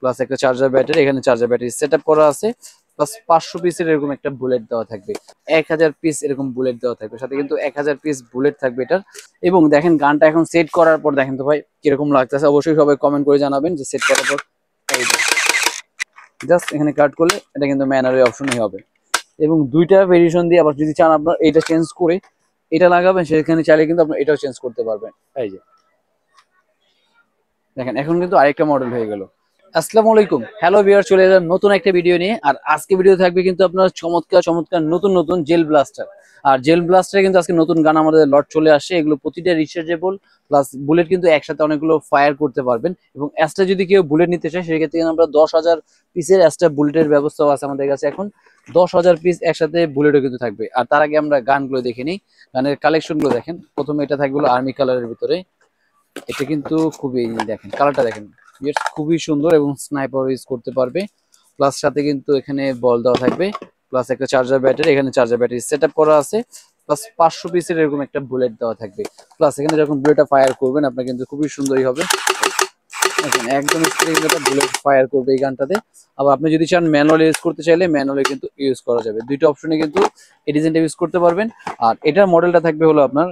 Plus একটা charger battery, এখানে charger battery set up করা আছে, প্লাস 500 পিসের এরকম একটা বুলেট দেওয়া থাকবে, 1000 পিস এরকম বুলেট দেওয়া থাকবে, সাথে কিন্তু 1000 পিস বুলেট থাকবে এটার। এবং দেখেন গানটা এখন সেট করার পর দেখেন তো ভাই কিরকম লাগতেছে, অবশ্যই সবাই কমেন্ট করে জানাবেন যে সেট করার পর। জাস্ট এখানে কাট করলে এটা কিন্তু ম্যানুয়ালি অপশনই হবে। এবং দুইটা ভেরিয়েশন দিয়ে আবার যদি চান আপনার এটা চেঞ্জ করে এটা লাগাবেন, সেখানে চাইলে কিন্তু আপনি এটাও চেঞ্জ করতে পারবেন। এই যে দেখেন এখন কিন্তু আরেকটা মডেল হয়ে গেল। আসসালামু আলাইকুম, হ্যালো ভিউয়ার, চলে এলাম নতুন একটা ভিডিও নিয়ে। আর আজকে ভিডিও থাকবে কিন্তু আপনার চমৎকার চমৎকার নতুন নতুন জেল ব্লাস্টার। আর জেল ব্লাস্টারে কিন্তু আজকে নতুন গান আমাদের লট চলে আসছে, এগুলো প্রতিটা রিচার্জেবল, প্লাস বুলেট কিন্তু একসাথে অনেকগুলো ফায়ার করতে পারবেন। এবং এক্সট্রা যদি কেউ বুলেট নিতে চায় সেক্ষেত্রে আমরা 10,000 পিসের এক্সট্রা বুলেটের ব্যবস্থাও আছে আমাদের কাছে এখন। 10,000 পিস একসাথে বুলেটও কিন্তু থাকবে। আর তার আগে আমরা গানগুলো দেখে নিই, গানের কালেকশন গুলো দেখেন। প্রথমে এটা থাকবে আর্মি কালারের ভিতরে, এটা কিন্তু খুবই দেখেন কালারটা দেখেন, খুবই সুন্দর এবং স্নাইপার ইউজ করতে পারবে। প্লাস সাথে কিন্তু এখানে বল দেওয়া থাকবে, প্লাস একটা চার্জার ব্যাটারি, এখানে চার্জার ব্যাটারি সেট আপ করা আছে, প্লাস 500 পিসের এরকম একটা বুলেট দেওয়া থাকবে। প্লাস এখানে যখন বুলেটটা ফায়ার করবেন আপনার কিন্তু খুবই সুন্দরই হবে, একদম বুলেট ফায়ার করবে এই গানটাতে। আবার আপনি যদি চান ম্যানুয়াল ইউজ করতে চাইলে ম্যানুয়ালি কিন্তু ইউজ করা যাবে, দুইটা অপশনে কিন্তু এই ডিজাইনটা ইউজ করতে পারবেন। আর এটার মডেলটা থাকবে হলো আপনার,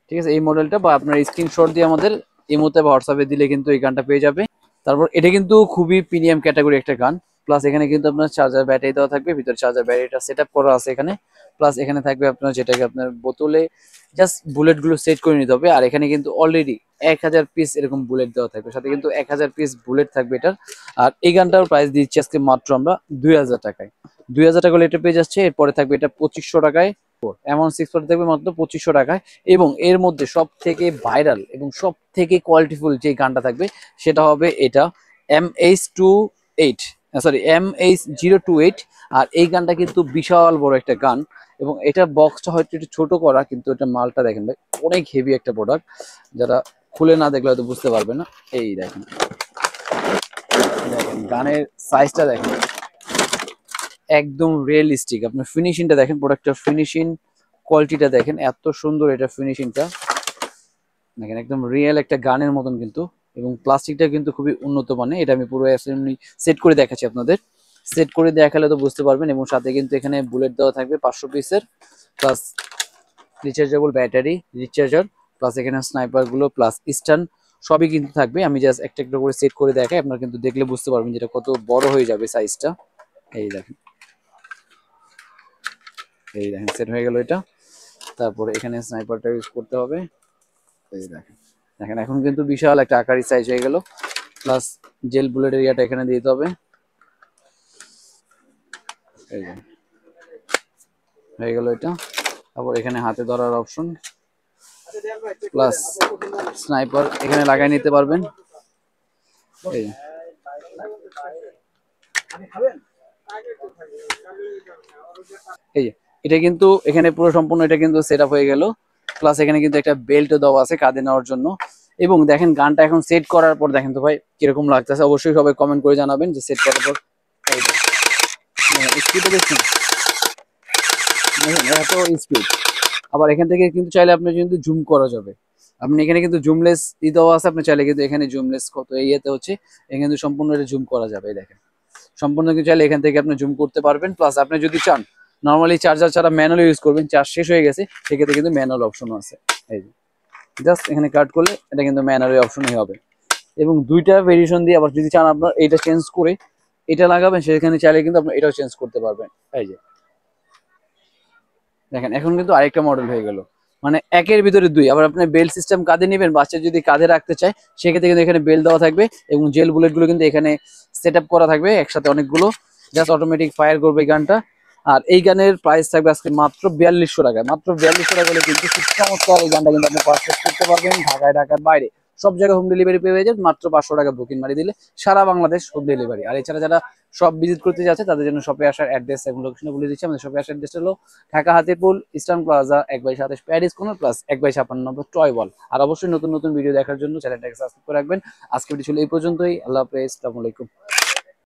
ঠিক আছে, এই মডেলটা বা আপনার স্ক্রিনশট দিয়ে আমাদের ইমোতে বা হোয়াটসঅ্যাপে দিলে কিন্তু এই গানটা পেয়ে যাবে। তারপর এটা কিন্তু খুবই প্রিমিয়াম ক্যাটাগরি একটা গান। প্লাস এখানে কিন্তু আপনার চার্জার ব্যাটারি দেওয়া থাকবে, ভিতরে চার্জার ব্যাটারিটা সেট আপ করা আছে এখানে। প্লাস এখানে থাকবে আপনার যেটাকে আপনার বোতলে জাস্ট বুলেট গুলো সেট করে নিতে হবে। আর এখানে কিন্তু অলরেডি 1000 পিস এরকম বুলেট দেওয়া থাকবে, সাথে কিন্তু 1000 পিস বুলেট থাকবে এটার। আর এই গানটার প্রাইস দিচ্ছি আজকে মাত্র আমরা 2000 টাকায়। 2000 টাকা এটা পেয়ে যাচ্ছে। এরপরে থাকবে এটা 2500 টাকায়, এমন 6 থাকবে মাত্র 2500 টাকায়। এবং এর মধ্যে সব থেকে ভাইরাল এবং সব থেকে কোয়ালিটিফুল যে গানটা থাকবে সেটা হবে এটা MH28, সরি MH028। আর এই গানটা কিন্তু বিশাল বড় একটা গান, এবং এটা বক্সটা হয়তো একটু ছোট করা, কিন্তু এটা মালটা দেখেন ভাই অনেক হেভি একটা প্রোডাক্ট, যারা খুলে না দেখলে হয়তো বুঝতে পারবে না। এই দেখেন, দেখেন গানের সাইজটা দেখেন, একদম রিয়েলিস্টিক। আপনার ফিনিশিংটা দেখেন, প্রোডাক্টের ফিনিশিং কোয়ালিটিটা দেখেন, এত সুন্দর এটা ফিনিশিংটা দেখেন, একদম রিয়েল একটা গানের মতন কিন্তু। এবং প্লাস্টিকটা কিন্তু খুবই উন্নত মানের, এটা আমি পুরো অ্যাসেম্বলি সেট করে দেখাচ্ছি আপনাদের, সেট করে দেখালে তো বুঝতে পারবেন। এবং সাথে কিন্তু এখানে বুলেট দেওয়া থাকবে 500 পিসের, প্লাস রিচার্জেবল ব্যাটারি, রিচার্জার, প্লাস এখানে স্নাইপার গুলো, প্লাস স্টান সবই কিন্তু থাকবে। আমি জাস্ট একটা একটা করে সেট করে দেখাই, আপনারা কিন্তু দেখলে বুঝতে পারবেন যেটা কত বড় হয়ে যাবে সাইজটা। এই দেখেন, এই দেখেন সেট হয়ে গেল এটা। তারপরে এখানে স্নাইপারটা ইউজ করতে হবে। এই দেখেন, দেখেন এখন কিন্তু বিশাল একটা আকারি সাইজ হয়ে গেল। প্লাস জেল বুলেট এরিয়াটা এখানে দিতে হবে। এই যে হয়ে গেল এটা। তারপর এখানে হাতে ধরার অপশন, প্লাস স্নাইপার এখানে লাগাই নিতে পারবেন। এই যে এই যে এটা কিন্তু এখানে পুরো সম্পূর্ণ এটা কিন্তু সেট আপ হয়ে গেল। প্লাস এখানে কিন্তু একটা বেল্টও দেওয়া আছে কাঁধে নেওয়ার জন্য। এবং দেখেন গানটা এখন সেট করার পর দেখেন তো ভাই কিরকম লাগতেছে, অবশ্যই সবাই কমেন্ট করে জানাবেন যে সেট করার পর। স্পিডটা দেখছেন, এত স্পিড। আবার এখান থেকে কিন্তু চাইলে আপনি কিন্তু জুম করা যাবে, আপনি এখানে কিন্তু জুমলেস দেওয়া আছে, আপনি চাইলে কিন্তু এখানে জুমলেস কত ইয়েতে হচ্ছে এখানে কিন্তু সম্পূর্ণ এটা জুম করা যাবে। দেখেন সম্পূর্ণ কিন্তু চাইলে এখান থেকে আপনি জুম করতে পারবেন। প্লাস আপনি যদি চান নর্মালি চার্জার ছাড়া ম্যানুয়ালি ইউজ করবেন, চার্জ শেষ হয়ে গেছে, সেক্ষেত্রে কিন্তু ম্যানুয়াল অপশনও আছে। এই যে জাস্ট এখানে কাট করলে এটা কিন্তু ম্যানুয়ালি অপশনই হবে। এবং দুইটা ভেরিয়েশন দিয়ে আবার যদি চান আপনার এটা চেঞ্জ করে এটা লাগাবেন, সেখানে চাইলে কিন্তু আপনি এটাও চেঞ্জ করতে পারবেন। এই যে দেখেন এখন কিন্তু আরেকটা মডেল হয়ে গেল, মানে একের ভিতরে দুই। আবার আপনি বেল্ট সিস্টেম কাঁধে নেবেন, বাচ্চা যদি কাঁধে রাখতে চায় সেক্ষেত্রে কিন্তু এখানে বেল্ট দেওয়া থাকবে। এবং জেল বুলেট গুলো কিন্তু এখানে সেট আপ করা থাকবে একসাথে অনেকগুলো, জাস্ট অটোমেটিক ফায়ার করবে এই গানটা। আর এই গানের প্রাইস থাকবে আজকে মাত্র 4200 টাকা, মাত্র 4200 টাকা হলে কিন্তু খুব চমৎকার এই গানটা কিন্তু আপনি পারচেজ করতে পারবেন। ঢাকায়, ঢাকার বাইরে সব জায়গায় হোম ডেলিভারি পেয়ে যাবেন মাত্র 500 টাকা বুকিং মারি দিলে, সারা বাংলাদেশ হোম ডেলিভারি। আর এছাড়া যারা সব ভিজিট করতে যাচ্ছে তাদের জন্য শপে আসার অ্যাড্রেস এবং লোকেশন বলে দিচ্ছি। আমাদের শপে আসার অ্যাড্রেস হলো Dhaka Hatirpul, Eastern Plaza, 1/27 Paris corner, plus 1/56 number toy ball. আর অবশ্যই নতুন নতুন ভিডিও দেখার জন্য চ্যানেলটাকে সাবস্ক্রাইব করে রাখবেন। আজকে ভিডিও ছিল এই পর্যন্তই। আল্লাহ হাফেজ, আসসালামু আলাইকুম।